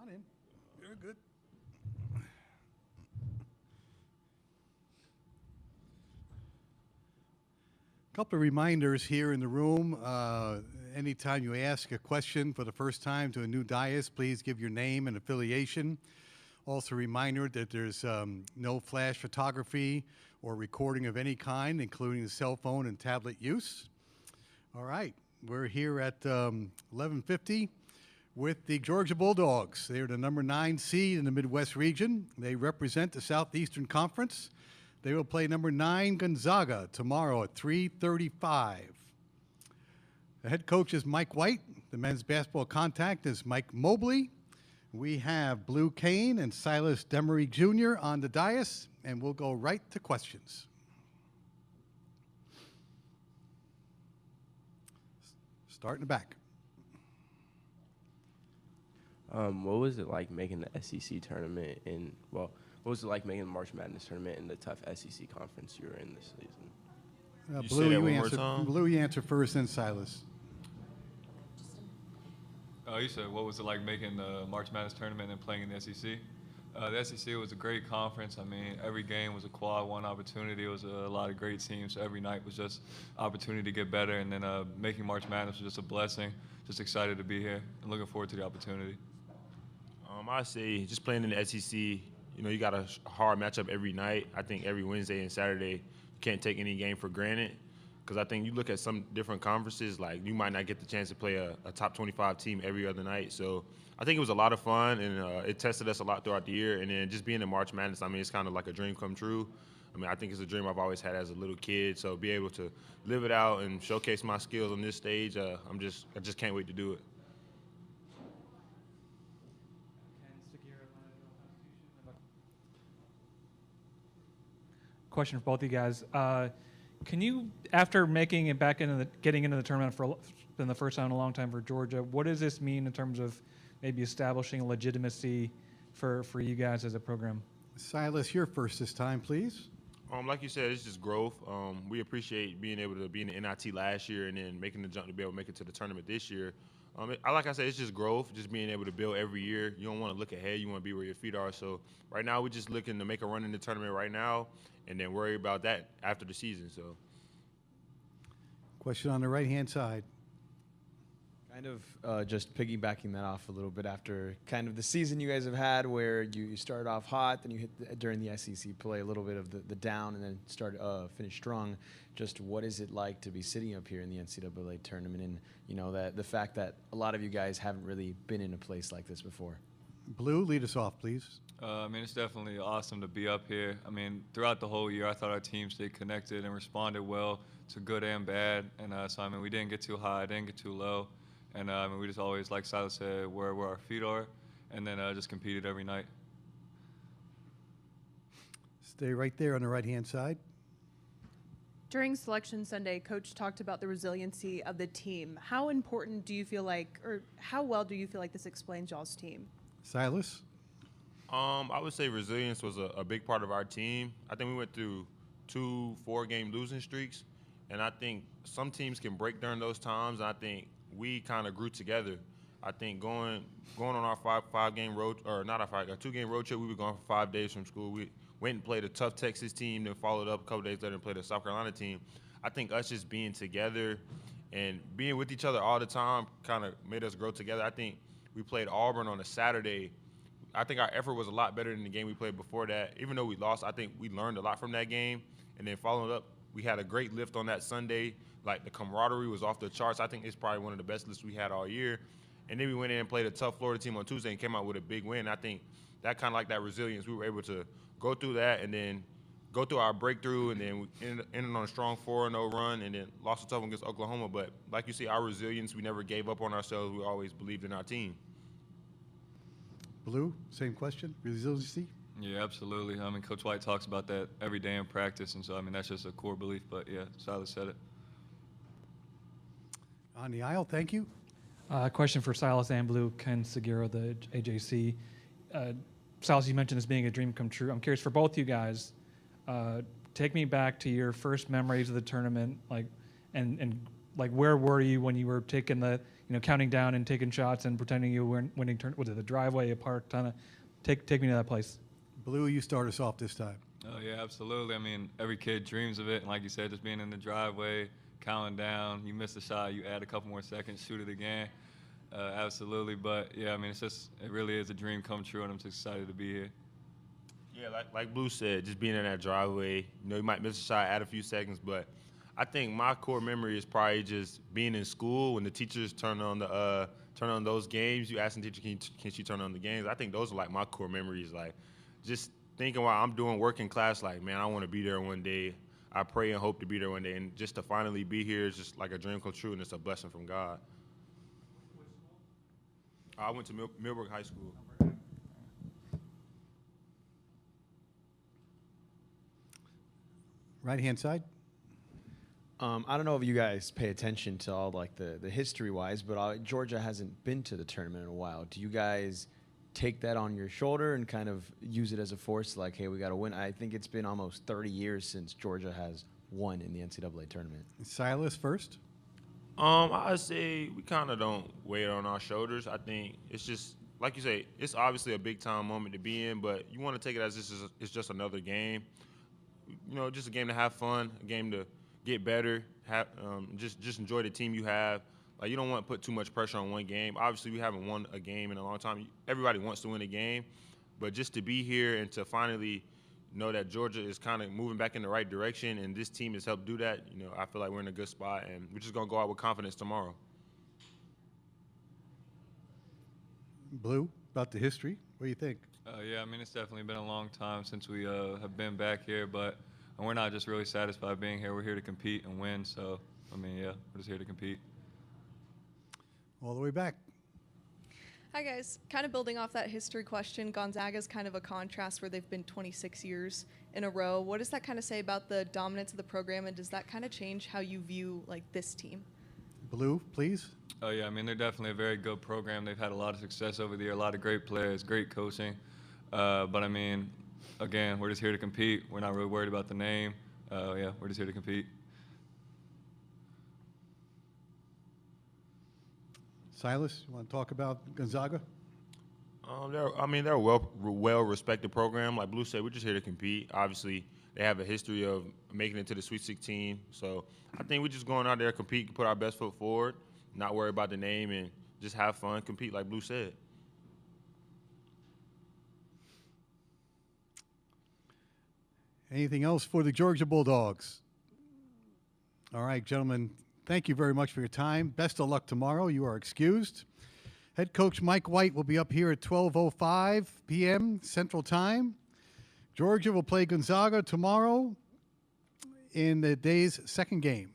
on in. You're good. Couple of reminders here in the room. Anytime you ask a question for the first time to a new dais, please give your name and affiliation. Also a reminder that there's no flash photography or recording of any kind, including the cell phone and tablet use. All right, we're here at 11:50 with the Georgia Bulldogs. They're the number 9 seed in the Midwest region. They represent the Southeastern Conference. They will play number 9 Gonzaga tomorrow at 3:35. The head coach is Mike White. The men's basketball contact is Mike Mobley. We have Blue Kane and Silas Demery Jr. on the dais, and we'll go right to questions. Start in the back. What was it like making the SEC tournament what was it like making the March Madness tournament in the tough SEC conference you were in this season? Blue, you answer first, then Silas. You said, what was it like making the March Madness tournament and playing in the SEC? The SEC was a great conference. I mean, every game was a quad one opportunity. It was a lot of great teams. So every night was just opportunity to get better. And then making March Madness was just a blessing. Just excited to be here and looking forward to the opportunity. I say just playing in the SEC, you got a hard matchup every night. I think every Wednesday and Saturday, you can't take any game for granted. Because I think you look at some different conferences, like you might not get the chance to play a top 25 team every other night. So I think it was a lot of fun, and it tested us a lot throughout the year. And then just being in March Madness, I mean, it's kind of like a dream come true. I mean, I think it's a dream I've always had as a little kid. So be able to live it out and showcase my skills on this stage, I just can't wait to do it. Question for both of you guys. Can you, after making it back getting into the tournament in the first time in a long time for Georgia, what does this mean in terms of maybe establishing legitimacy for you guys as a program? Silas, you're first this time, please. Like you said, it's just growth. We appreciate being able to be in the NIT last year and then making the jump to be able to make it to the tournament this year. Like I said, it's just growth, just being able to build every year. You don't want to look ahead. You want to be where your feet are. So right now we're just looking to make a run in the tournament right now and then worry about that after the season. So, question on the right-hand side. Kind of just piggybacking that off a little bit after kind of the season you guys have had where you started off hot, then you hit during the SEC play a little bit of the down and then finish strong. Just what is it like to be sitting up here in the NCAA tournament and, that the fact that a lot of you guys haven't really been in a place like this before? Blue, lead us off, please. It's definitely awesome to be up here. I mean, throughout the whole year, I thought our team stayed connected and responded well to good and bad. And so, we didn't get too high, didn't get too low. And we just always, like Silas said, where our feet are, and then just competed every night. Stay right there on the right-hand side. During Selection Sunday, Coach talked about the resiliency of the team. How important do you feel like, or how well do you feel like this explains y'all's team? Silas? I would say resilience was a big part of our team. I think we went through 2 4-game losing streaks, and I think some teams can break during those times. And I think we kind of grew together. I think going on our 2-game road trip, we were gone for 5 days from school. We went and played a tough Texas team, then followed up a couple days later and played a South Carolina team. I think us just being together and being with each other all the time kind of made us grow together. I think we played Auburn on a Saturday. I think our effort was a lot better than the game we played before that. Even though we lost, I think we learned a lot from that game. And then following up, we had a great lift on that Sunday. Like, the camaraderie was off the charts. I think it's probably one of the best lifts we had all year. And then we went in and played a tough Florida team on Tuesday and came out with a big win. I think that kind of like that resilience, we were able to go through that and then go through our breakthrough, and then we ended on a strong 4-0 run and then lost a tough one against Oklahoma. But like you see, our resilience, we never gave up on ourselves. We always believed in our team. Blue, same question. Resiliency? Yeah, absolutely. Coach White talks about that every day in practice, and so, that's just a core belief. But, yeah, Silas said it. On the aisle, thank you. Question for Silas and Blue, Ken Segura, the AJC. Silas, you mentioned this being a dream come true. I'm curious for both you guys. Take me back to your first memories of the tournament, and where were you when you were taking counting down and taking shots and pretending you were winning. Was it the driveway, a park? Take me to that place. Blue, you start us off this time. Oh yeah, absolutely. I mean, every kid dreams of it, and like you said, just being in the driveway, counting down. You miss a shot, you add a couple more seconds, shoot it again. Absolutely, but yeah, I mean, it really is a dream come true, and I'm just excited to be here. Yeah, like Blue said, just being in that driveway, you might miss a shot, add a few seconds, but I think my core memory is probably just being in school when the teachers turn on those games. You ask the teacher, can she turn on the games? I think those are like my core memories, like just thinking while I'm doing work in class, like, man, I want to be there one day. I pray and hope to be there one day, and just to finally be here is just like a dream come true, and it's a blessing from God. I went to Millbrook High School. Right-hand side. I don't know if you guys pay attention to all like the history-wise, but Georgia hasn't been to the tournament in a while. Do you guys take that on your shoulder and kind of use it as a force, like, hey, we got to win? I think it's been almost 30 years since Georgia has won in the NCAA tournament. Silas first. I say we kind of don't weigh it on our shoulders. I think it's just, like you say, it's obviously a big-time moment to be in, but you want to take it as it's just another game. Just a game to have fun, a game to get better, just enjoy the team you have. Like, you don't want to put too much pressure on one game. Obviously, we haven't won a game in a long time. Everybody wants to win a game, but just to be here and to finally know that Georgia is kind of moving back in the right direction, and this team has helped do that, I feel like we're in a good spot, and we're just going to go out with confidence tomorrow. Blue, about the history. What do you think? Yeah, I mean, it's definitely been a long time since we have been back here, but we're not just really satisfied being here. We're here to compete and win. So, I mean, yeah, we're just here to compete. All the way back. Hi, guys. Kind of building off that history question, Gonzaga is kind of a contrast where they've been 26 years in a row. What does that kind of say about the dominance of the program, and does that kind of change how you view, like, this team? Blue, please. Oh, yeah, I mean, they're definitely a very good program. They've had a lot of success over the year, a lot of great players, great coaching. But, I mean, again, we're just here to compete. We're not really worried about the name. Yeah, we're just here to compete. Silas, you want to talk about Gonzaga? They're a well-respected program. Like Blue said, we're just here to compete. Obviously, they have a history of making it to the Sweet 16. So I think we're just going out there, compete, put our best foot forward, not worry about the name, and just have fun, compete like Blue said. Anything else for the Georgia Bulldogs? All right, gentlemen, thank you very much for your time. Best of luck tomorrow. You are excused. Head coach Mike White will be up here at 12:05 p.m. Central Time. Georgia will play Gonzaga tomorrow in the day's second game.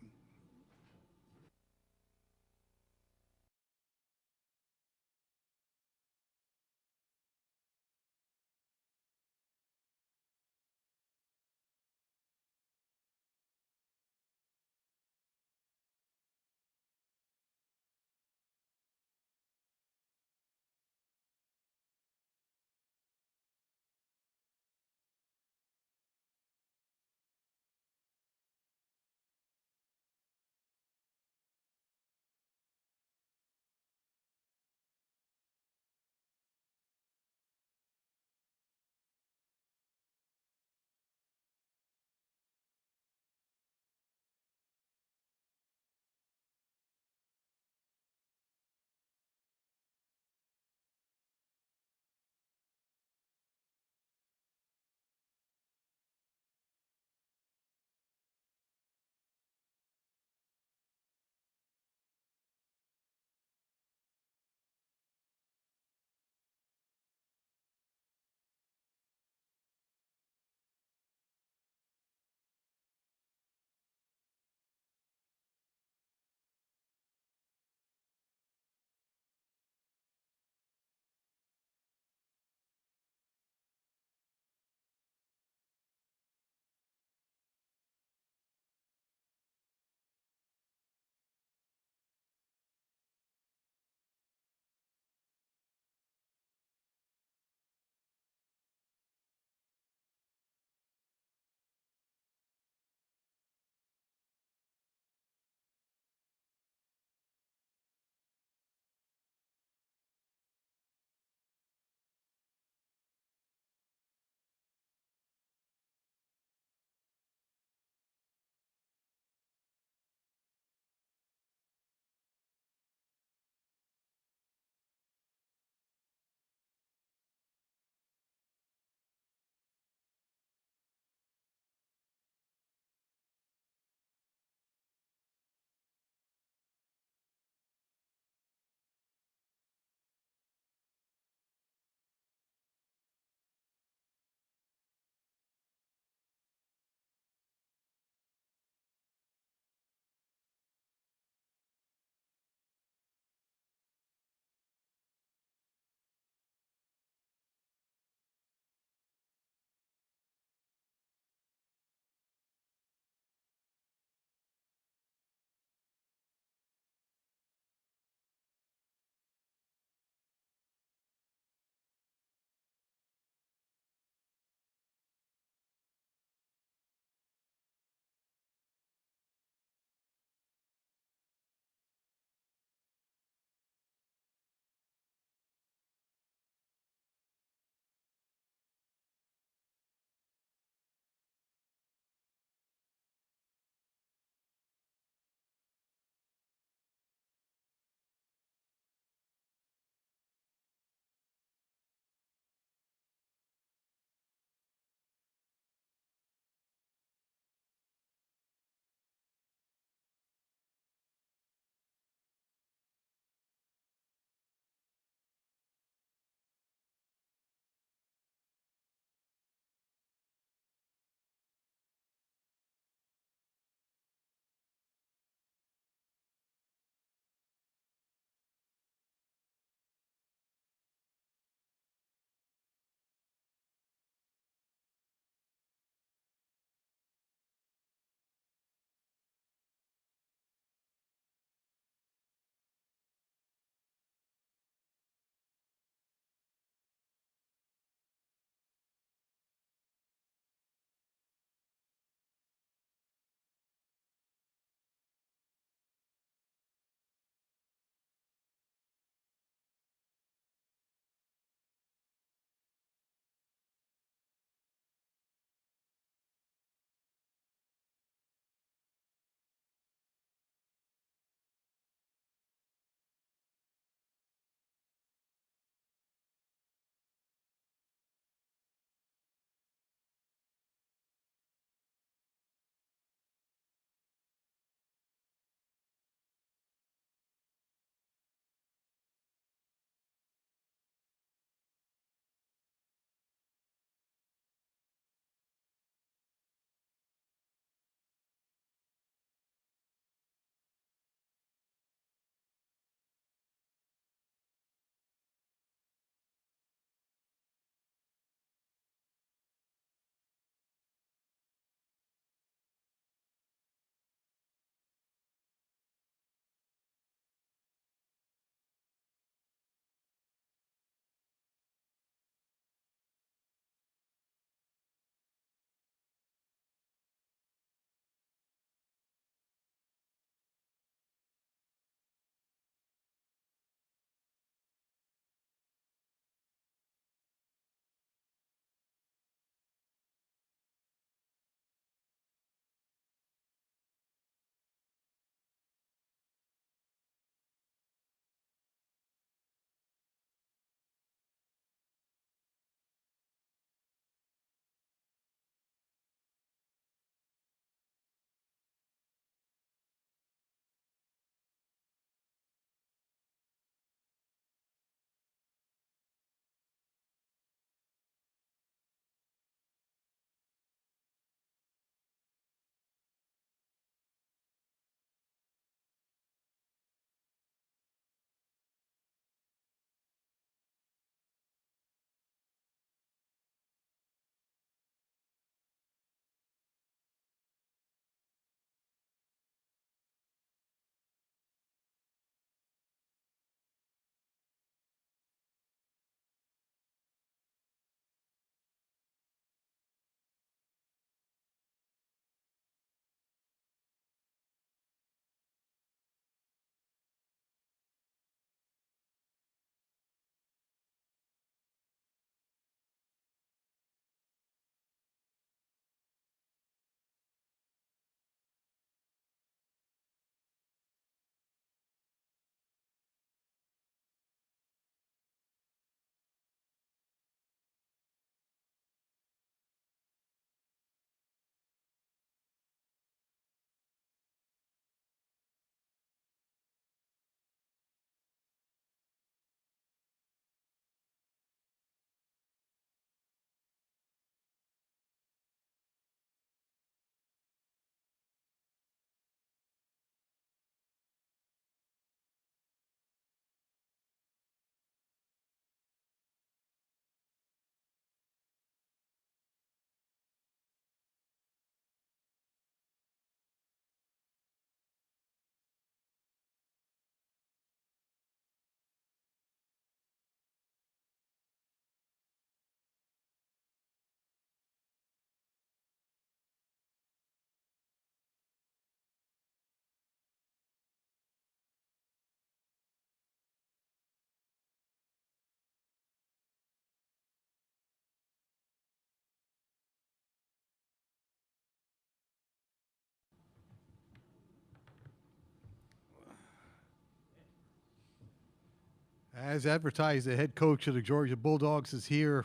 As advertised, the head coach of the Georgia Bulldogs is here,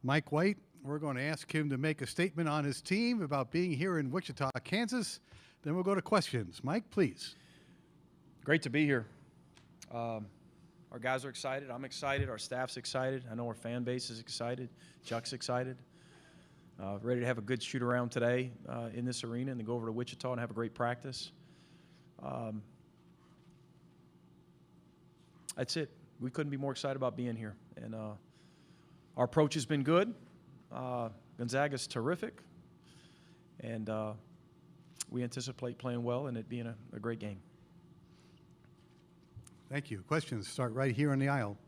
Mike White. We're going to ask him to make a statement on his team about being here in Wichita, Kansas. Then we'll go to questions. Mike, please. Great to be here. Our guys are excited. I'm excited. Our staff's excited. I know our fan base is excited. Chuck's excited. Ready to have a good shoot around today in this arena and then go over to Wichita and have a great practice. That's it. We couldn't be more excited about being here. And our approach has been good. Gonzaga's terrific. And we anticipate playing well and it being a great game. Thank you. Questions start right here on the aisle.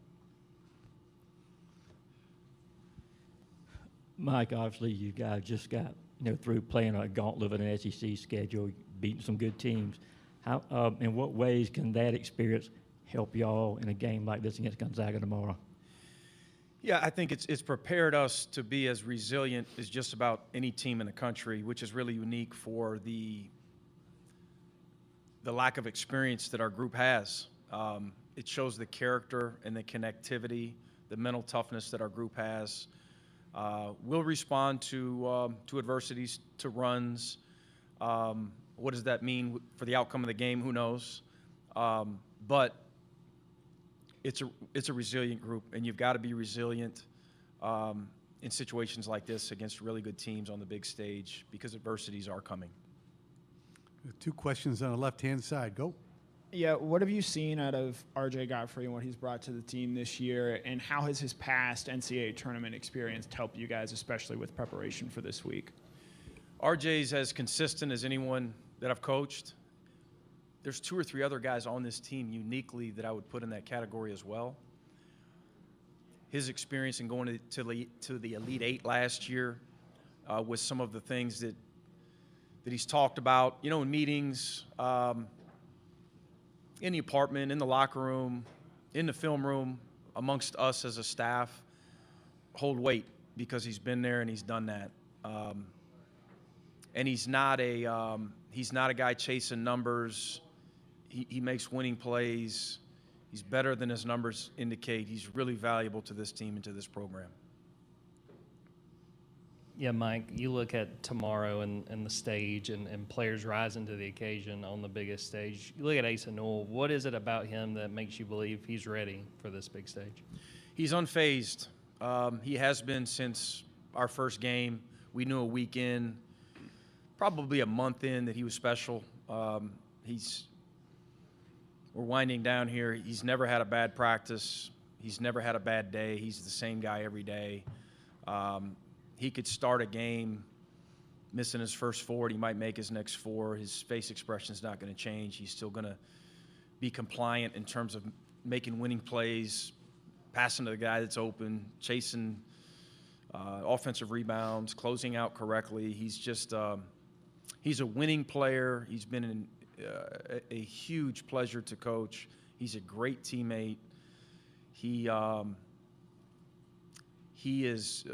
Mike, obviously you guys just got through playing a gauntlet of an SEC schedule, beating some good teams. How, in what ways can that experience help y'all in a game like this against Gonzaga tomorrow? Yeah, I think it's prepared us to be as resilient as just about any team in the country, which is really unique for the lack of experience that our group has. It shows the character and the connectivity, the mental toughness that our group has. We'll respond to adversities, to runs. What does that mean for the outcome of the game? Who knows? But it's a resilient group, and you've got to be resilient in situations like this against really good teams on the big stage because adversities are coming. 2 questions on the left-hand side. Go. Yeah, what have you seen out of R.J. Godfrey and what he's brought to the team this year, and how has his past NCAA tournament experience helped you guys, especially with preparation for this week? R.J.'s as consistent as anyone that I've coached. There's 2 or 3 other guys on this team uniquely that I would put in that category as well. His experience in going to the Elite Eight last year was some of the things that he's talked about, in meetings, in the apartment, in the locker room, in the film room, amongst us as a staff, hold weight because he's been there and he's done that. And he's not a guy chasing numbers. He makes winning plays. He's better than his numbers indicate. He's really valuable to this team and to this program. Yeah, Mike, you look at tomorrow and the stage and players rising to the occasion on the biggest stage. You look at Asa Newell. What is it about him that makes you believe he's ready for this big stage? He's unfazed. He has been since our first game. We knew a week in, probably a month in, that he was special. We're winding down here. He's never had a bad practice. He's never had a bad day. He's the same guy every day. He could start a game missing his first 4. He might make his next 4. His face expression is not going to change. He's still going to be compliant in terms of making winning plays, passing to the guy that's open, chasing offensive rebounds, closing out correctly. He's just he's a winning player. He's been a huge pleasure to coach. He's a great teammate. He is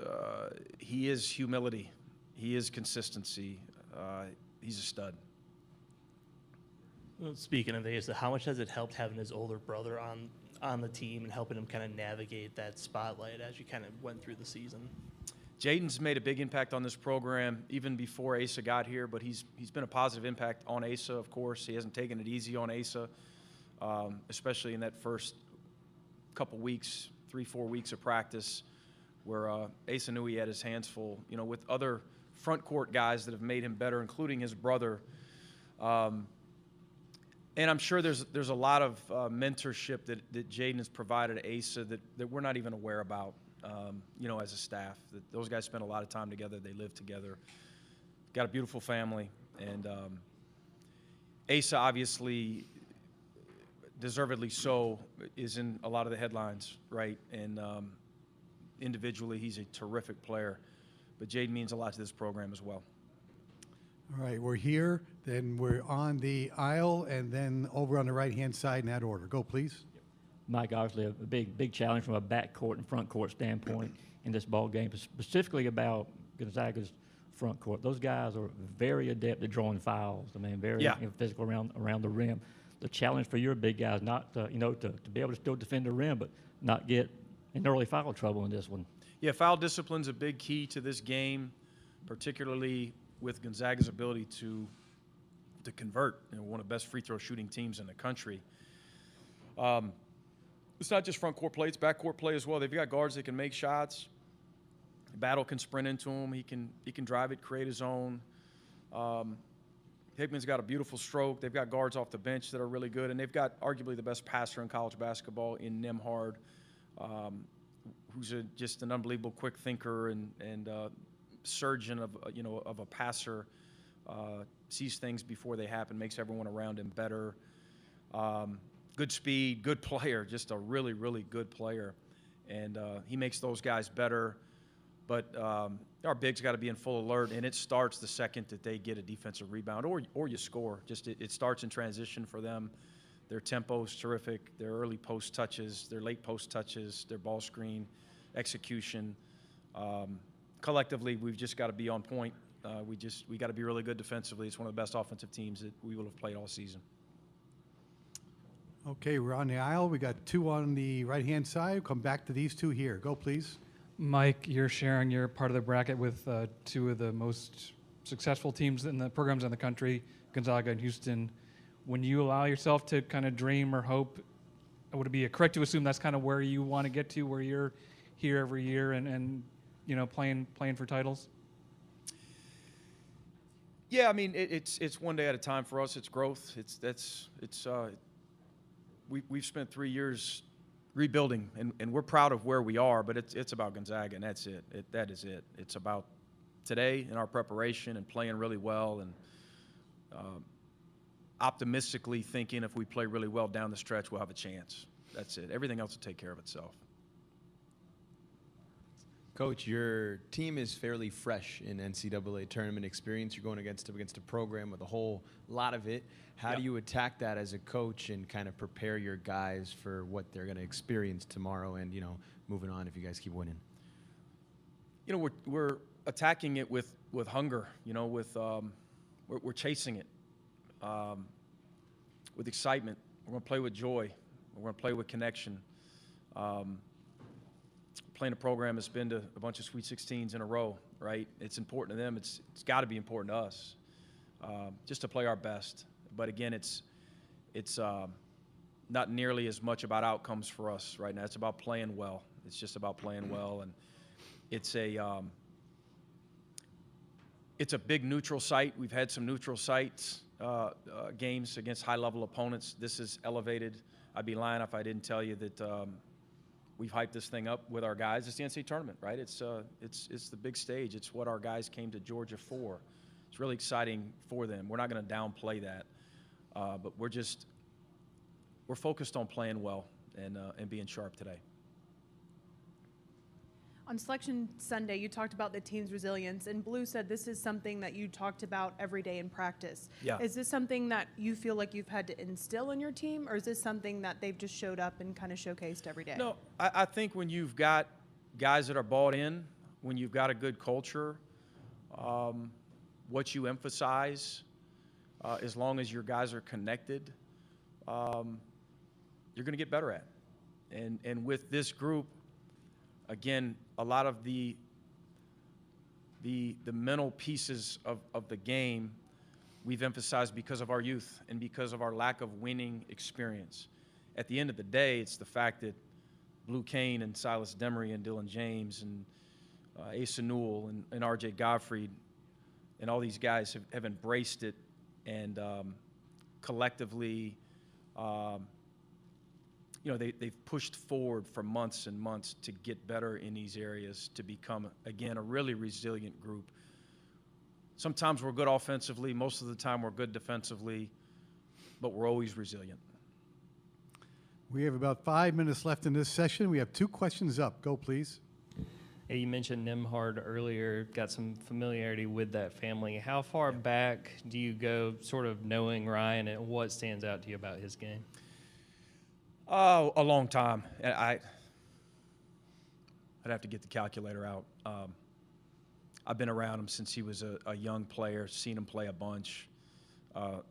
humility. He is consistency. He's a stud. Well, speaking of Asa, how much has it helped having his older brother on the team and helping him kind of navigate that spotlight as you kind of went through the season? Jaden's made a big impact on this program even before Asa got here, but he's been a positive impact on Asa, of course. He hasn't taken it easy on Asa, especially in that first couple weeks, 3-4 weeks of practice, where Asa knew he had his hands full, with other front court guys that have made him better, including his brother. And I'm sure there's a lot of mentorship that Jaden has provided Asa that we're not even aware about, as a staff. That those guys spend a lot of time together. They live together. Got a beautiful family. And Asa, obviously, deservedly so, is in a lot of the headlines, right? And individually, he's a terrific player. But Jaden means a lot to this program as well. All right, we're here, then we're on the aisle, and then over on the right-hand side in that order. Go, please. Mike, obviously a big challenge from a backcourt and front court standpoint in this ball game, specifically about Gonzaga's front court. Those guys are very adept at drawing fouls. I mean, very physical around the rim. the challenge for your big guys, not to be able to still defend the rim, but not get in early foul trouble in this one. Yeah, foul discipline's a big key to this game, particularly with Gonzaga's ability to convert. One of the best free throw shooting teams in the country. It's not just front court play; it's back court play as well. They've got guards that can make shots. Battle can sprint into him. He can drive it, create his own. Hickman's got a beautiful stroke. They've got guards off the bench that are really good, and they've got arguably the best passer in college basketball in Nembhard, who's just an unbelievable quick thinker and surgeon of a passer. Sees things before they happen, makes everyone around him better. Good speed, good player, just a really, really good player, and he makes those guys better. But our bigs got to be in full alert, and it starts the second that they get a defensive rebound or you score. Just it starts in transition for them. Their tempo is terrific. Their early post touches, their late post touches, their ball screen execution. Collectively, we've just got to be on point. We got to be really good defensively. It's one of the best offensive teams that we will have played all season. Okay, we're on the aisle. We got two on the right-hand side. Come back to these two here. Go, please. Mike, you're sharing your part of the bracket with two of the most successful teams in the programs in the country, Gonzaga and Houston. When you allow yourself to kind of dream or hope, would it be correct to assume that's kind of where you want to get to, where you're here every year and playing for titles? Yeah, I mean it's one day at a time for us. It's growth. We've spent 3 years rebuilding, and we're proud of where we are, but it's about Gonzaga, and that's it. That is it. It's about today and our preparation and playing really well and optimistically thinking if we play really well down the stretch, we'll have a chance. That's it. Everything else will take care of itself. Coach, your team is fairly fresh in NCAA tournament experience. You're going against a program with a whole lot of it. How do you attack that as a coach and kind of prepare your guys for what they're going to experience tomorrow and, moving on if you guys keep winning? We're attacking it with hunger, we're chasing it with excitement. We're going to play with joy. We're going to play with connection. Playing a program that's been to a bunch of Sweet 16s in a row, right? It's important to them. It's got to be important to us, just to play our best. But again, it's not nearly as much about outcomes for us right now. It's about playing well. It's just about playing well, and it's a big neutral site. We've had some neutral sites games against high-level opponents. This is elevated. I'd be lying if I didn't tell you that. We've hyped this thing up with our guys. It's the NCAA Tournament, right? It's the big stage. It's what our guys came to Georgia for. It's really exciting for them. We're not going to downplay that, but we're focused on playing well and being sharp today. On Selection Sunday, you talked about the team's resilience, and Blue said this is something that you talked about every day in practice. Yeah. Is this something that you feel like you've had to instill in your team, or is this something that they've just showed up and kind of showcased every day? No, I think when you've got guys that are bought in, when you've got a good culture, what you emphasize, as long as your guys are connected, you're going to get better at. And with this group, again, a lot of the mental pieces of the game we've emphasized because of our youth and because of our lack of winning experience. At the end of the day, it's the fact that Blue Kane and Silas Demery and Dylan James and Asa Newell and R.J. Godfrey and all these guys have embraced it and collectively they've pushed forward for months and months to get better in these areas, to become, again, a really resilient group. Sometimes we're good offensively. Most of the time we're good defensively, but we're always resilient. We have about 5 minutes left in this session. We have 2 questions up. Go, please. Hey, you mentioned Nembhard earlier, got some familiarity with that family. How far back do you go sort of knowing Ryan, and what stands out to you about his game? Oh, a long time. I'd have to get the calculator out. I've been around him since he was a young player, seen him play a bunch.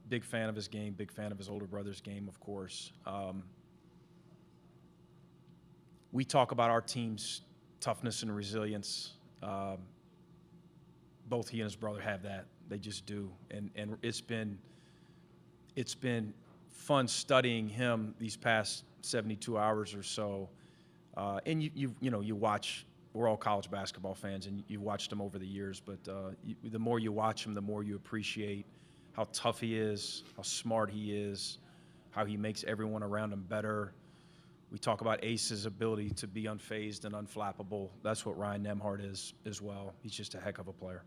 Big fan of his game, big fan of his older brother's game, of course. We talk about our team's toughness and resilience. Both he and his brother have that. They just do. And it's been fun studying him these past 72 hours or so. And you watch. We're all college basketball fans, and you've watched him over the years. But the more you watch him, the more you appreciate how tough he is, how smart he is, how he makes everyone around him better. We talk about Ace's ability to be unfazed and unflappable. That's what Ryan Nembhard is as well. He's just a heck of a player.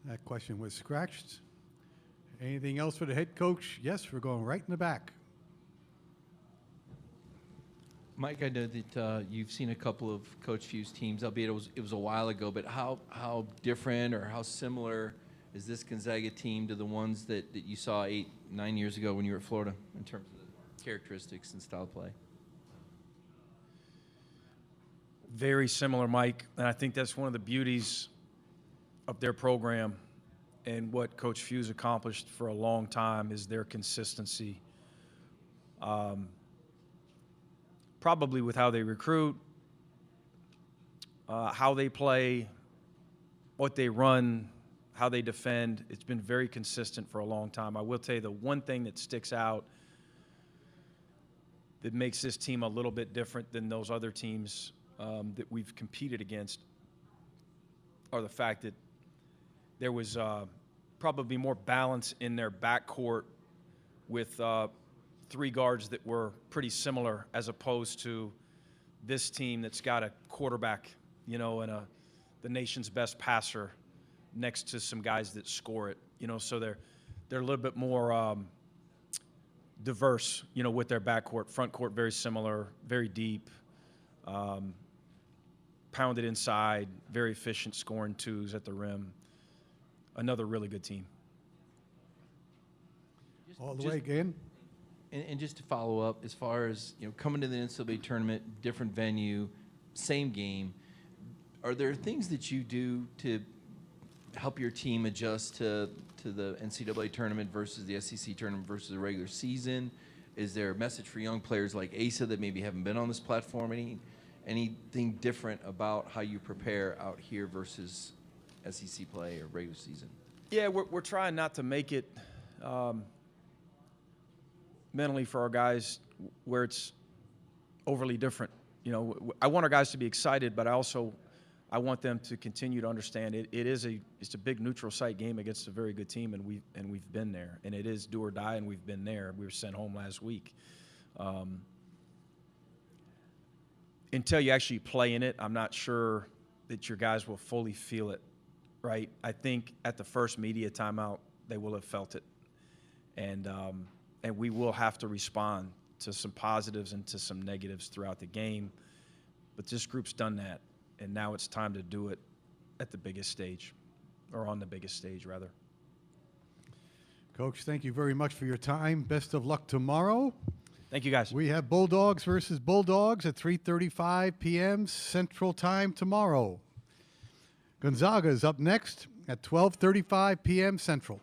That question was scratched. Anything else for the head coach? Yes, we're going right in the back. Mike, I know that you've seen a couple of Coach Few's teams, albeit it was a while ago, but how different or how similar is this Gonzaga team to the ones that you saw 8-9 years ago when you were at Florida in terms of the characteristics and style of play? Very similar, Mike, and I think that's one of the beauties of their program and what Coach Few's accomplished for a long time is their consistency. Probably with how they recruit, how they play, what they run, how they defend. It's been very consistent for a long time. I will tell you the one thing that sticks out that makes this team a little bit different than those other teams that we've competed against are the fact that there was probably more balance in their backcourt with three guards that were pretty similar as opposed to this team that's got a quarterback, and the nation's best passer next to some guys that score it, so they're a little bit more diverse, with their backcourt. Front court very similar, very deep, pounded inside, very efficient scoring twos at the rim. Another really good team. All the way again. And just to follow up, as far as coming to the NCAA tournament, different venue, same game, are there things that you do to help your team adjust to the NCAA tournament versus the SEC tournament versus the regular season? Is there a message for young players like Asa that maybe haven't been on this platform? Anything different about how you prepare out here versus SEC play or regular season? Yeah, we're trying not to make it mentally for our guys where it's overly different. I want our guys to be excited, but I want them to continue to understand it's a big neutral site game against a very good team, and we've been there, and it is do or die, and we've been there. We were sent home last week. Until you actually play in it, I'm not sure that your guys will fully feel it, right? I think at the first media timeout, they will have felt it, and we will have to respond to some positives and to some negatives throughout the game. But this group's done that, and now it's time to do it at the biggest stage, or on the biggest stage, rather. Coach, thank you very much for your time. Best of luck tomorrow. Thank you, guys. We have Bulldogs versus Bulldogs at 3:35 p.m. Central Time tomorrow. Gonzaga is up next at 12:35 p.m. Central.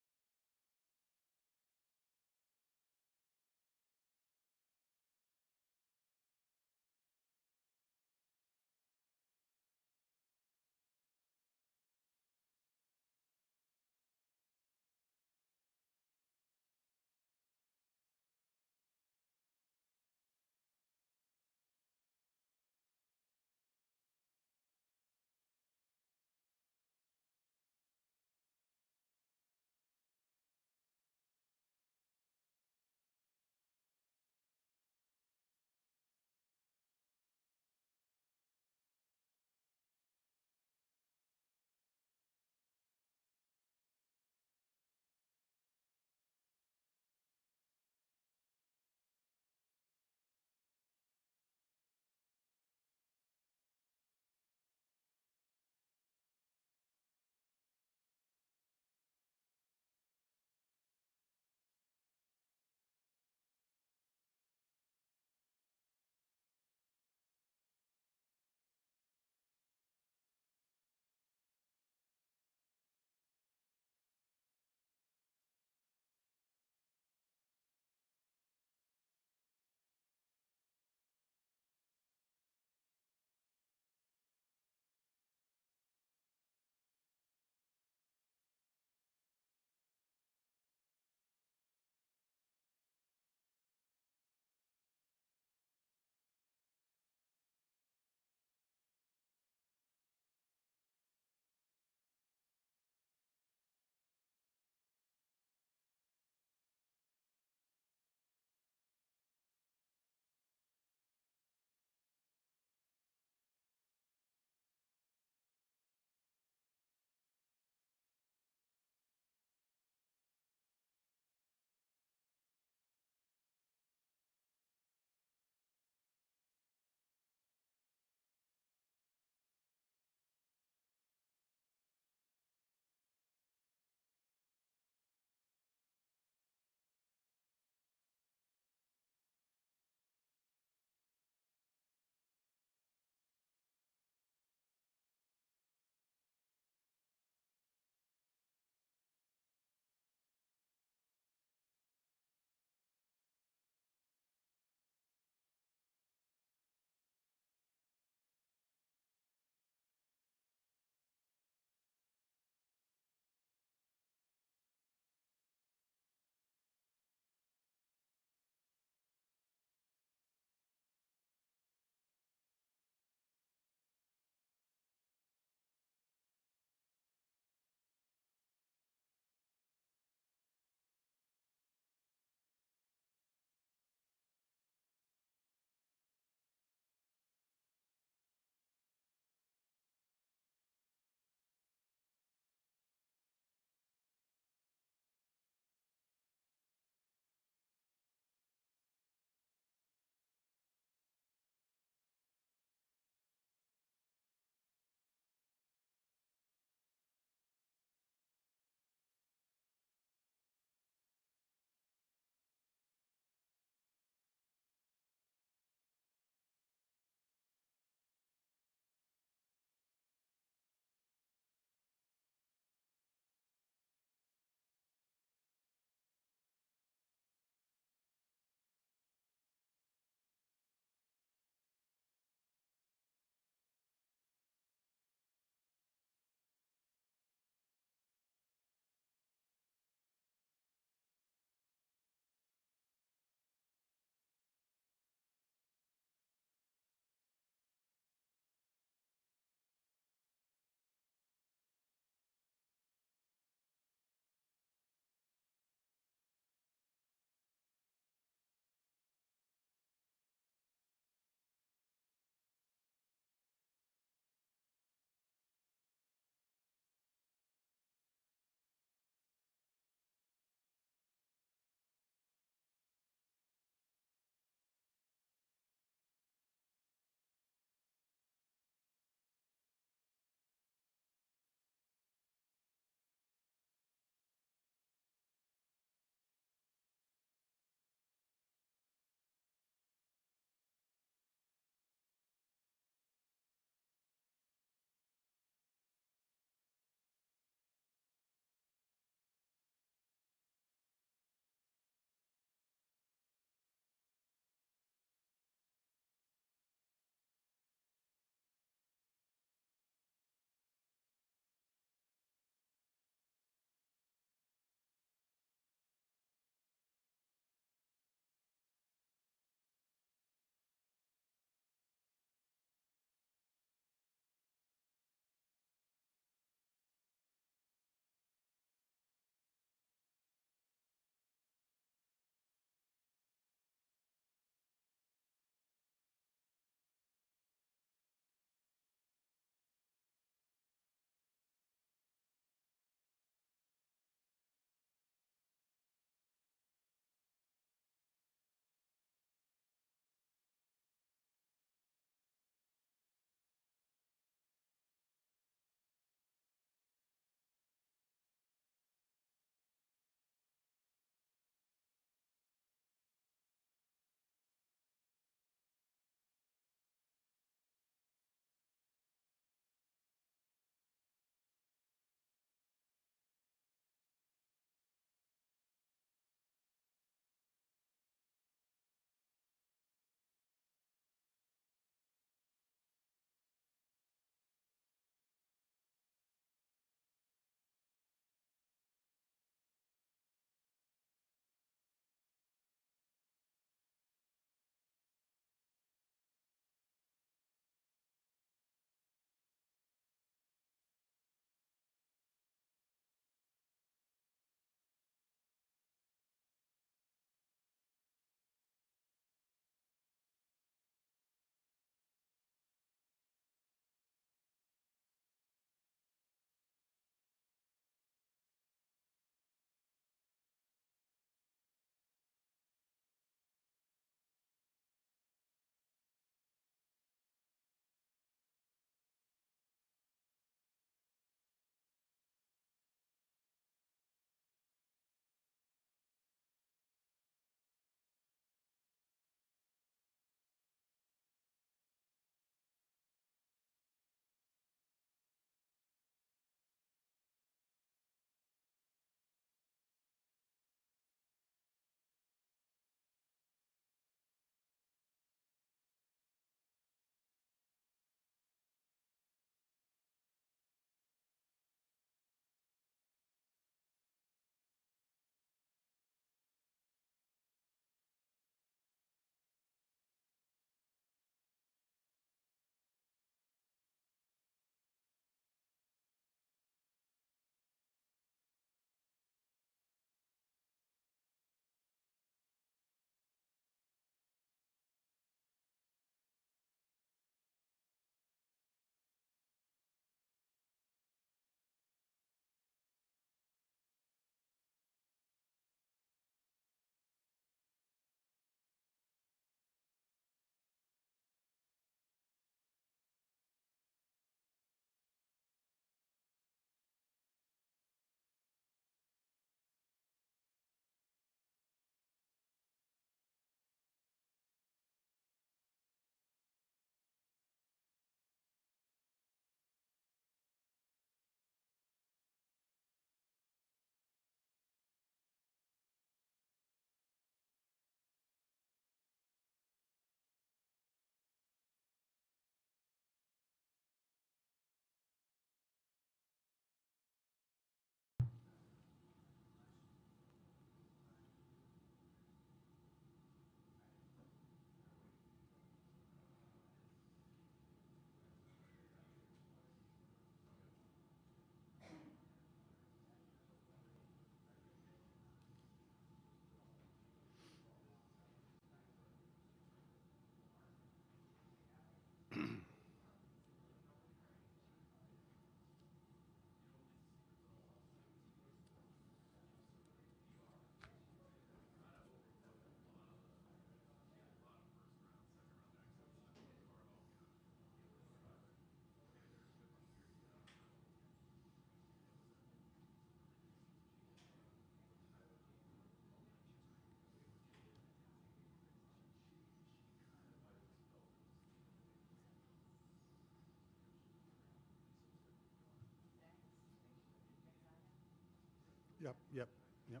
Yep, yep, yep.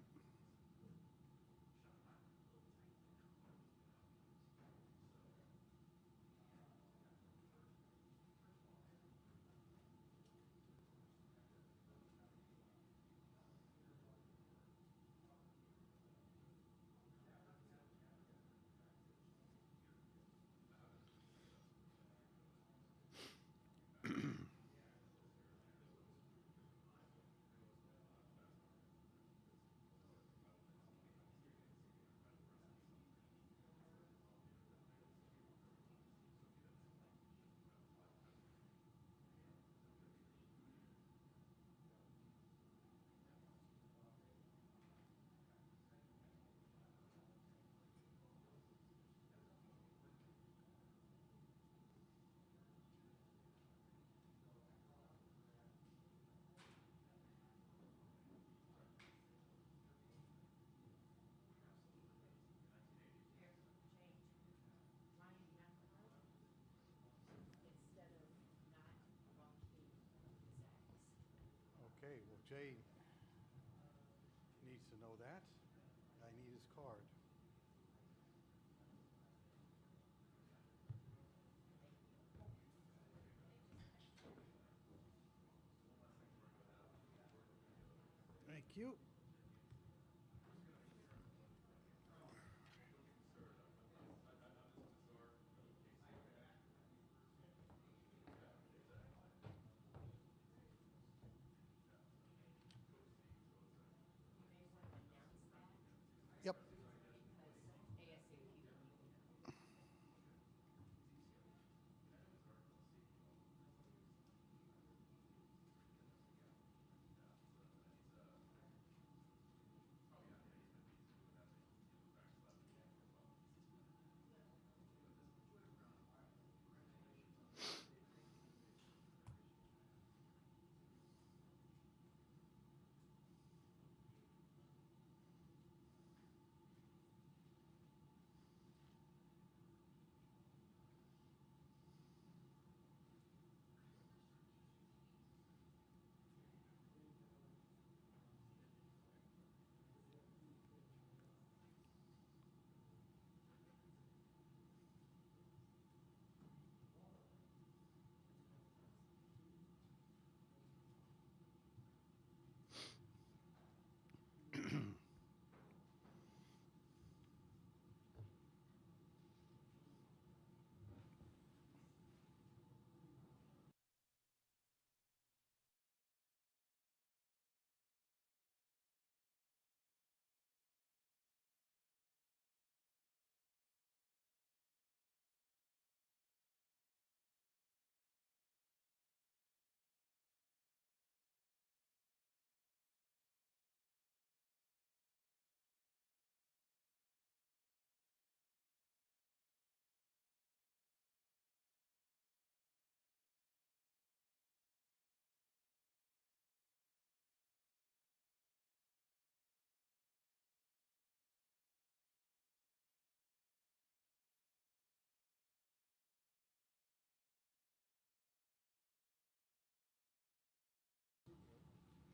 Okay, well, Jay needs to know that. I need his card. Thank you. Yep.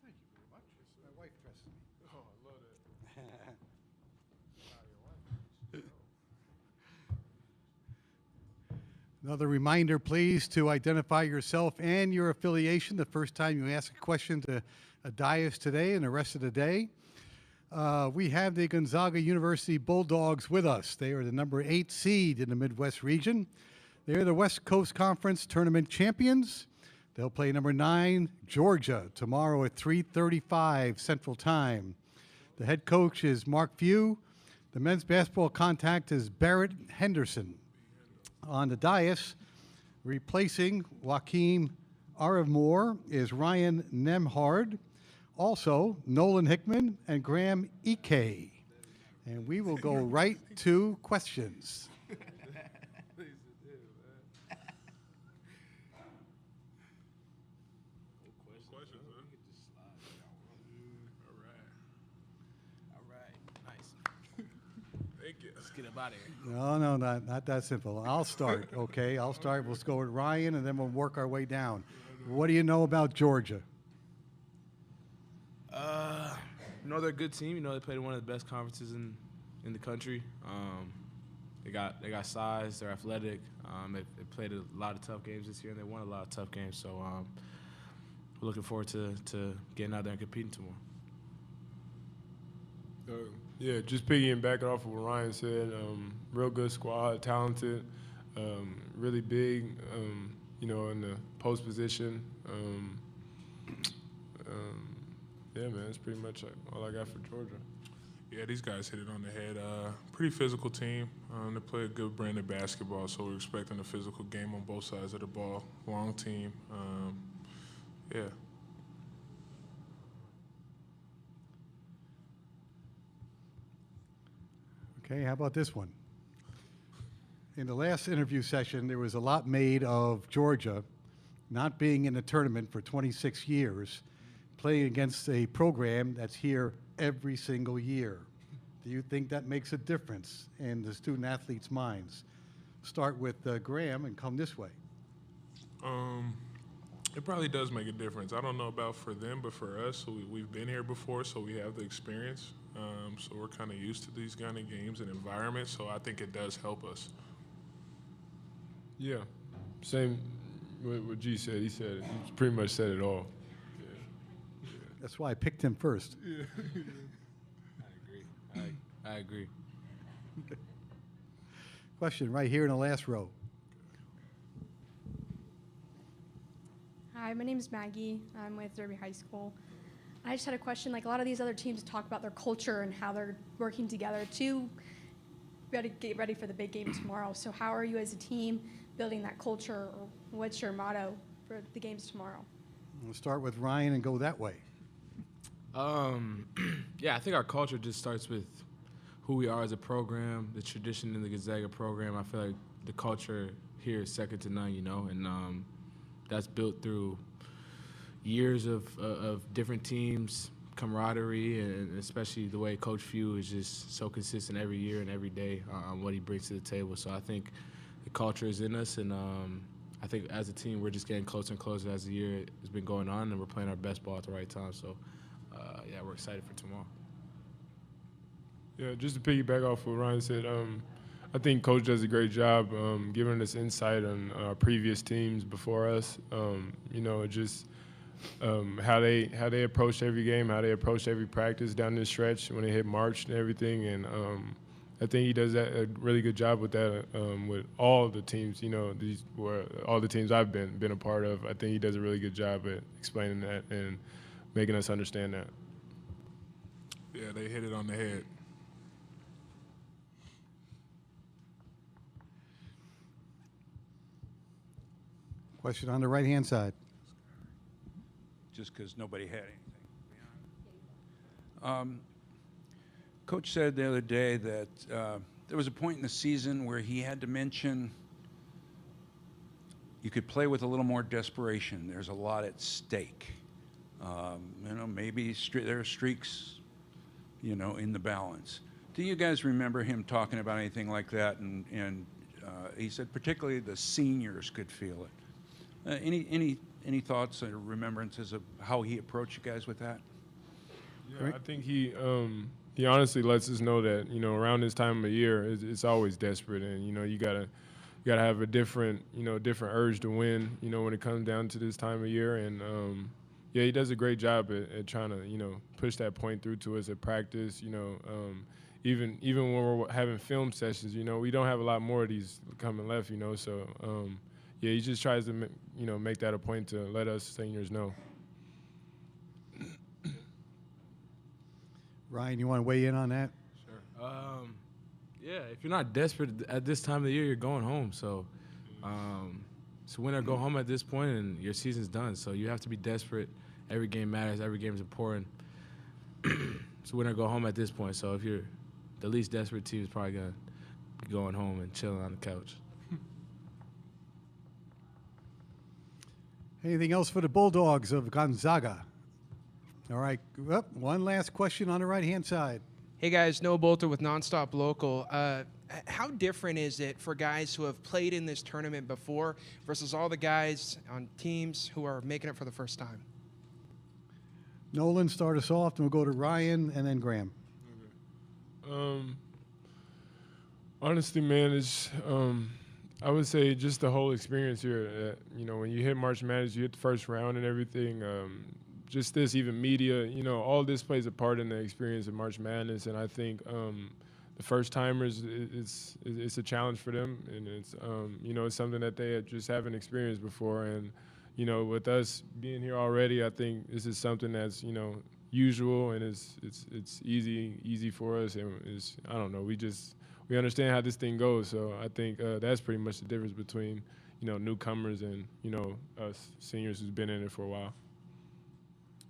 Thank you very much. My wife dresses me. Oh, I love that. Another reminder, please, to identify yourself and your affiliation the first time you ask a question to a dais today and the rest of the day. We have the Gonzaga University Bulldogs with us. They are the number 8 seed in the Midwest region. They are the West Coast Conference Tournament champions. They'll play number 9, Georgia, tomorrow at 3:35 Central Time. The head coach is Mark Few. The men's basketball contact is Barrett Henderson. On the dais, replacing Joaquim Aravmore is Ryan Nemhard. Also, Nolan Hickman and Graham Ike. And we will go right to questions. Questions, huh? All right. Nice. Thank you. Let's get up out of here. No, not that simple. I'll start, okay? I'll start. We'll go with Ryan, and then we'll work our way down. What do you know about Georgia? they're a good team. They played in one of the best conferences in the country. They got size. They're athletic. They played a lot of tough games this year, and they won a lot of tough games. So we're looking forward to getting out there and competing tomorrow. Yeah, just piggybacking off of what Ryan said, real good squad, talented, really big, in the post position. Yeah, man, that's pretty much all I got for Georgia. Yeah, these guys hit it on the head. Pretty physical team. They play a good brand of basketball, so we're expecting a physical game on both sides of the ball. Long team. Yeah. Okay, how about this one? In the last interview session, there was a lot made of Georgia not being in the tournament for 26 years, playing against a program that's here every single year. Do you think that makes a difference in the student athletes' minds? Start with Graham and come this way. It probably does make a difference. I don't know about for them, but for us, so we've been here before, so we have the experience. So we're kind of used to these kind of games and environments, so I think it does help us. Yeah, same what G said. He pretty much said it all. Yeah. That's why I picked him first. Yeah. I agree. Question right here in the last row. Hi, my name is Maggie. I'm with Derby High School. I just had a question. Like a lot of these other teams talk about their culture and how they're working together to get ready for the big game tomorrow. So how are you as a team building that culture? Or what's your motto for the games tomorrow? We'll start with Ryan and go that way. Yeah, I think our culture just starts with who we are as a program, the tradition in the Gonzaga program. I feel like the culture here is second to none, and that's built through years of different teams, camaraderie, and especially the way Coach Few is just so consistent every year and every day on what he brings to the table. So I think the culture is in us, and I think as a team we're just getting closer and closer as the year has been going on, and we're playing our best ball at the right time. So yeah, we're excited for tomorrow. Yeah, just to piggyback off what Ryan said, I think Coach does a great job giving us insight on our previous teams before us. Just how they approached every game, how they approached every practice down this stretch when they hit March and everything. And I think he does a really good job with that with all the teams. These were all the teams I've been a part of. I think he does a really good job at explaining that and making us understand that. Yeah, they hit it on the head. Question on the right-hand side. Just because nobody had anything. Coach said the other day that there was a point in the season where he had to mention you could play with a little more desperation. There's a lot at stake. Maybe there are streaks, in the balance. Do you guys remember him talking about anything like that? And he said particularly the seniors could feel it. Any thoughts or remembrances of how he approached you guys with that? Yeah, I think he honestly lets us know that around this time of year it's always desperate, and you gotta have a different urge to win when it comes down to this time of year. And yeah, he does a great job at trying to push that point through to us at practice. Even when we're having film sessions, we don't have a lot more of these coming left. So. Yeah, he just tries to make that a point to let us seniors know. Ryan, you want to weigh in on that? Sure. Yeah, if you're not desperate at this time of the year, you're going home. So it's win or go home at this point, and your season's done. So you have to be desperate. Every game matters. Every game is important. It's win or go home at this point. So if you're the least desperate team, is probably going to be going home and chilling on the couch. Anything else for the Bulldogs of Gonzaga? All right, one last question on the right-hand side. Hey guys, Noah Bolter with Nonstop Local. How different is it for guys who have played in this tournament before versus all the guys on teams who are making it for the first time? Nolan, start us off, then we'll go to Ryan and then Graham. Honestly, man, it's I would say just the whole experience here. When you hit March Madness, you hit the first round and everything. Just this, even media, all this plays a part in the experience of March Madness. And I think the first timers, it's a challenge for them, and it's something that they just haven't experienced before. And with us being here already, I think this is something that's usual, and it's easy for us. And I don't know, we understand how this thing goes. So I think that's pretty much the difference between newcomers and us seniors who's been in it for a while.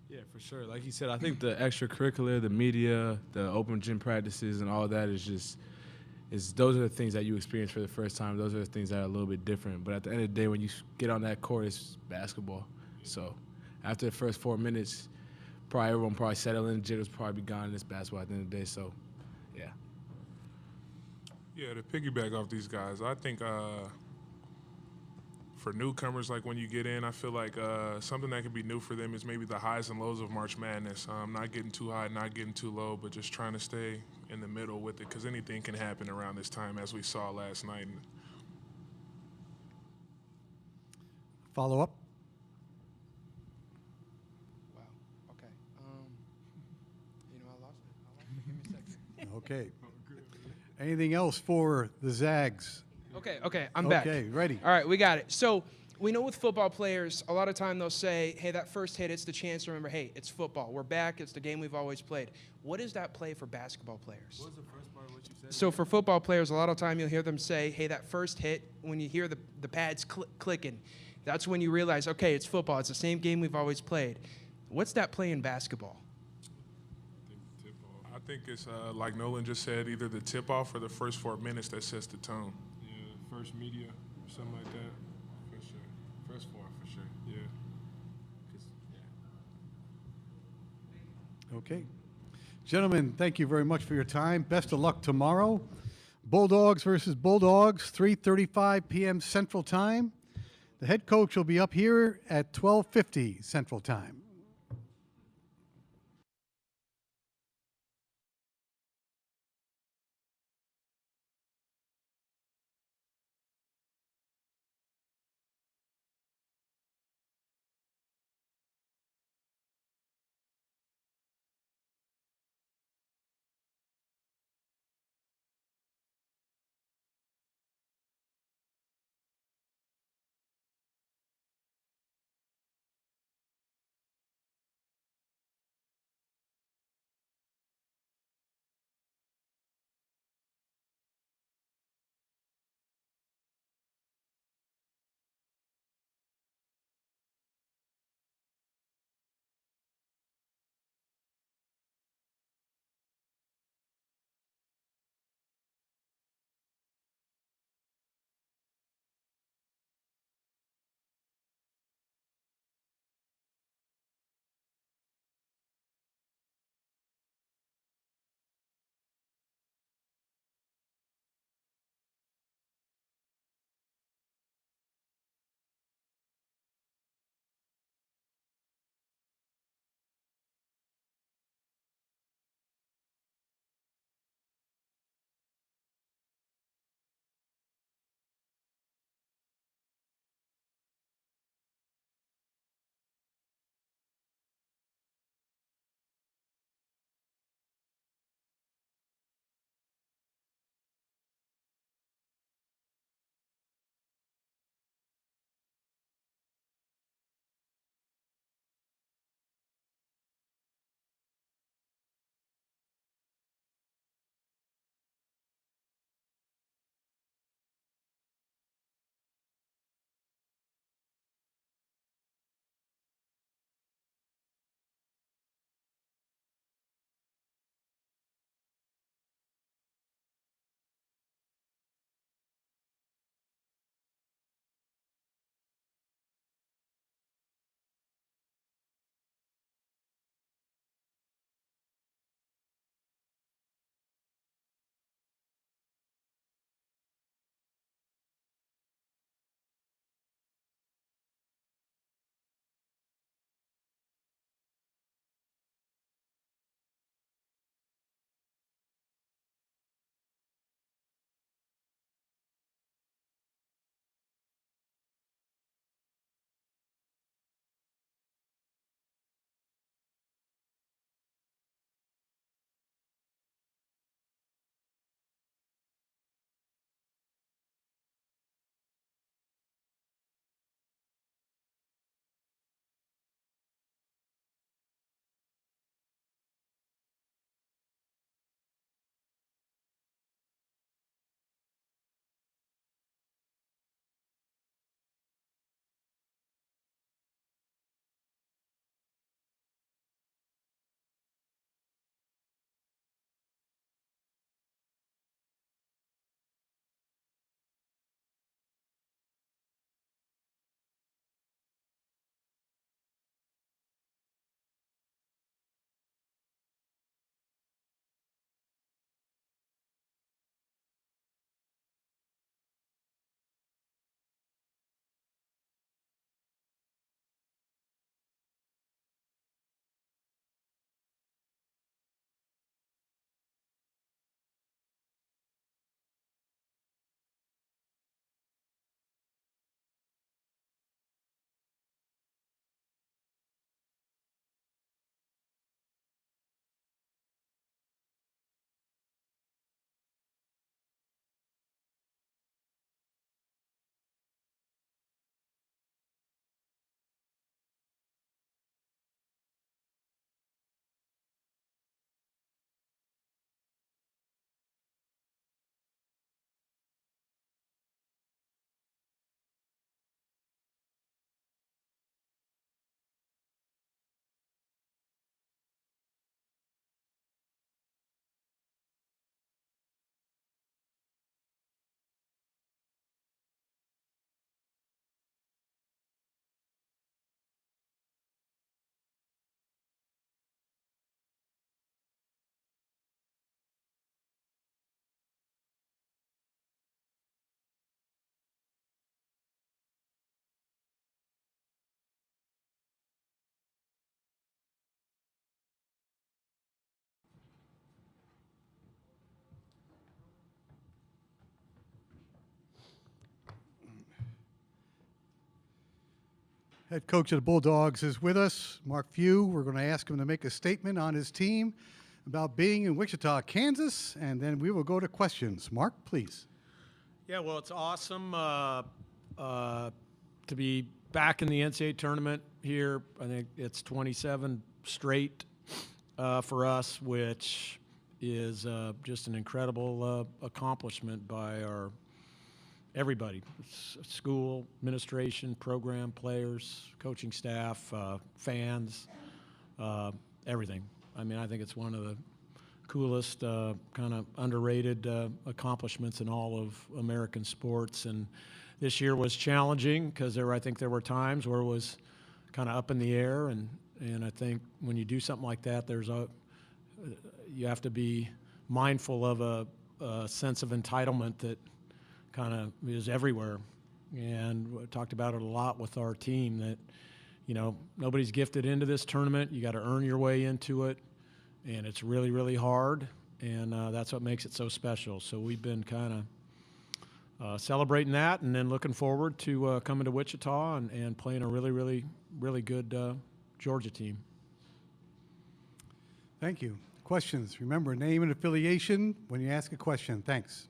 Yeah, for sure. Like you said, I think the extracurricular, the media, the open gym practices, and all that those are the things that you experience for the first time. Those are the things that are a little bit different. But at the end of the day, when you get on that court, it's basketball. So after the first 4 minutes, everyone settle in, jitters probably be gone, and it's basketball at the end of the day. So, yeah. Yeah, to piggyback off these guys, I think for newcomers, like when you get in, I feel like something that can be new for them is maybe the highs and lows of March Madness. Not getting too high, not getting too low, but just trying to stay in the middle with it, because anything can happen around this time, as we saw last night. Follow up. Wow. Okay. I lost it. Give me a second. Okay. Anything else for the Zags? Okay, I'm back. Okay, ready. All right, we got it. So we know with football players, a lot of time they'll say, hey, that first hit, it's the chance to remember, hey, it's football. We're back. It's the game we've always played. What is that play for basketball players? What was the first part of what you said? So for football players, a lot of time you'll hear them say, hey, that first hit, when you hear the pads clicking, that's when you realize, okay, it's football. It's the same game we've always played. What's that play in basketball? I think it's like Nolan just said, either the tip-off or the first 4 minutes that sets the tone. Yeah, first media or something like that, for sure. First 4, for sure, yeah. Okay. Gentlemen, thank you very much for your time. Best of luck tomorrow. Bulldogs versus Bulldogs, 3:35 p.m. Central Time. The head coach will be up here at 12:50 Central Time. Head coach of the Bulldogs is with us, Mark Few. We're going to ask him to make a statement on his team about being in Wichita, Kansas, and then we will go to questions. Mark, please. Yeah, well, it's awesome to be back in the NCAA tournament here. I think it's 27 straight for us, which is just an incredible accomplishment by our everybody, school, administration, program, players, coaching staff, fans, everything. I mean, I think it's one of the coolest, kind of underrated accomplishments in all of American sports. And this year was challenging because I think there were times where it was kind of up in the air. And I think when you do something like that, you have to be mindful of a sense of entitlement that kind of is everywhere. And we talked about it a lot with our team that, you know, nobody's gifted into this tournament. You got to earn your way into it. And it's really, really hard. And that's what makes it so special. So we've been kind of celebrating that and then looking forward to coming to Wichita and playing a really, really, really good Georgia team. Thank you. Questions. Remember, name and affiliation when you ask a question. Thanks.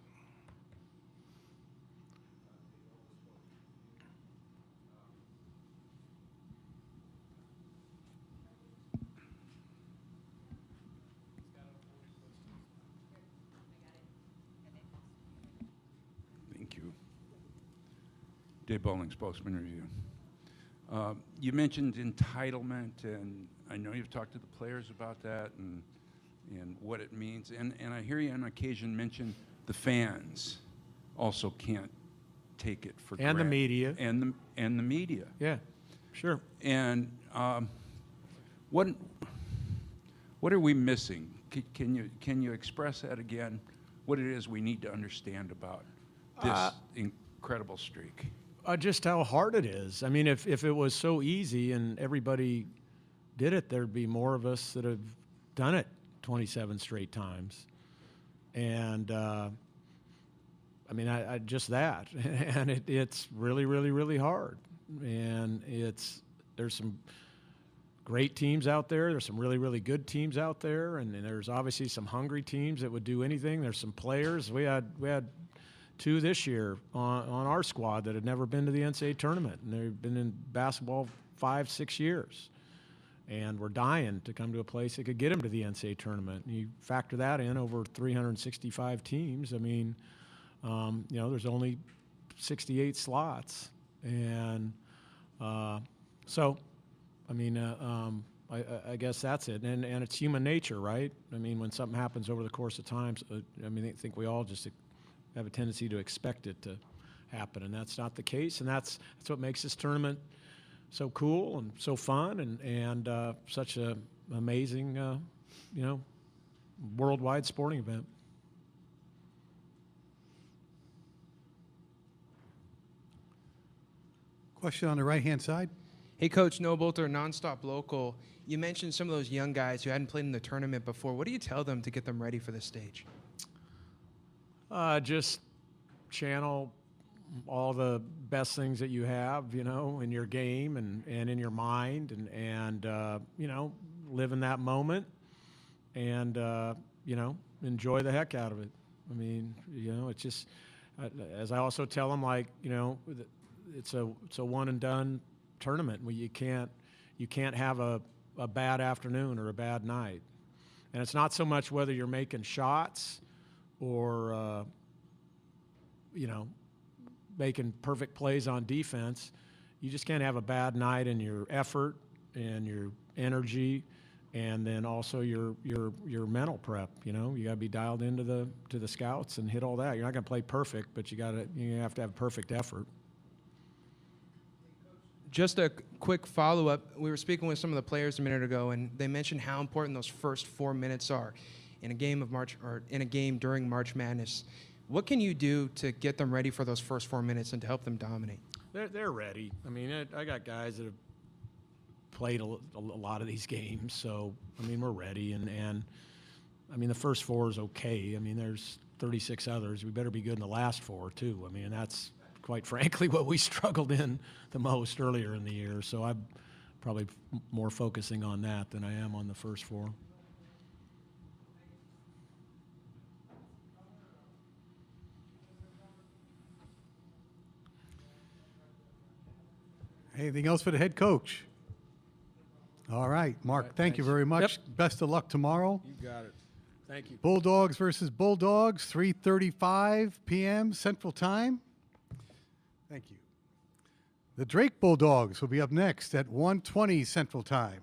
Thank you. Dave Bowling, Spokesman Review. You mentioned entitlement, and I know you've talked to the players about that and what it means. And I hear you on occasion mention the fans also can't take it for granted. And the media. And the media. Yeah, sure. And what are we missing? Can you express that again? What it is we need to understand about this incredible streak? Just how hard it is. I mean, if it was so easy and everybody did it, there'd be more of us that have done it 27 straight times. And I mean, I just that. And it's really, really, really hard. And there's some great teams out there. There's some really, really good teams out there. And there's obviously some hungry teams that would do anything. There's some players. We had two this year on our squad that had never been to the NCAA tournament, and they've been in basketball 5-6 years, and we're dying to come to a place that could get them to the NCAA tournament. And you factor that in over 365 teams. I mean, you know, there's only 68 slots, and so, I mean, I guess that's it, and it's human nature, right? I mean, when something happens over the course of time, I mean, I think we all just have a tendency to expect it to happen, and that's not the case. And that's what makes this tournament so cool and so fun and such an amazing, you know, worldwide sporting event. Question on the right-hand side. Hey, Coach Nobolter, Nonstop Local. You mentioned some of those young guys who hadn't played in the tournament before. What do you tell them to get them ready for the stage? Just channel all the best things that you have, you know, in your game and in your mind, and you know, live in that moment, and you know, enjoy the heck out of it. I mean, you know, it's just as I also tell them, like, you know, it's a one and done tournament where you can't have a bad afternoon or a bad night, and it's not so much whether you're making shots or you know, making perfect plays on defense. You just can't have a bad night in your effort and your energy, and then also your mental prep. You know, you got to be dialed into the scouts and hit all that. You're not going to play perfect, but you have to have perfect effort. Just a quick follow-up. We were speaking with some of the players a minute ago, and they mentioned how important those first 4 minutes are in a game of March, or in a game during March Madness. What can you do to get them ready for those first 4 minutes and to help them dominate? They're ready. I mean, I got guys that have played a lot of these games, so I mean, we're ready. And I mean, the first 4 is okay. I mean, there's 36 others. We better be good in the last 4 too. I mean, that's quite frankly, what we struggled in the most earlier in the year. So I'm probably more focusing on that than I am on the first four. Anything else for the head coach? All right, Mark, right, thank you thanks. very much. Best of luck tomorrow. You got it. Thank you. Bulldogs versus Bulldogs, 3:35 p.m. Central Time. Thank you. The Drake Bulldogs will be up next at 1:20 Central Time.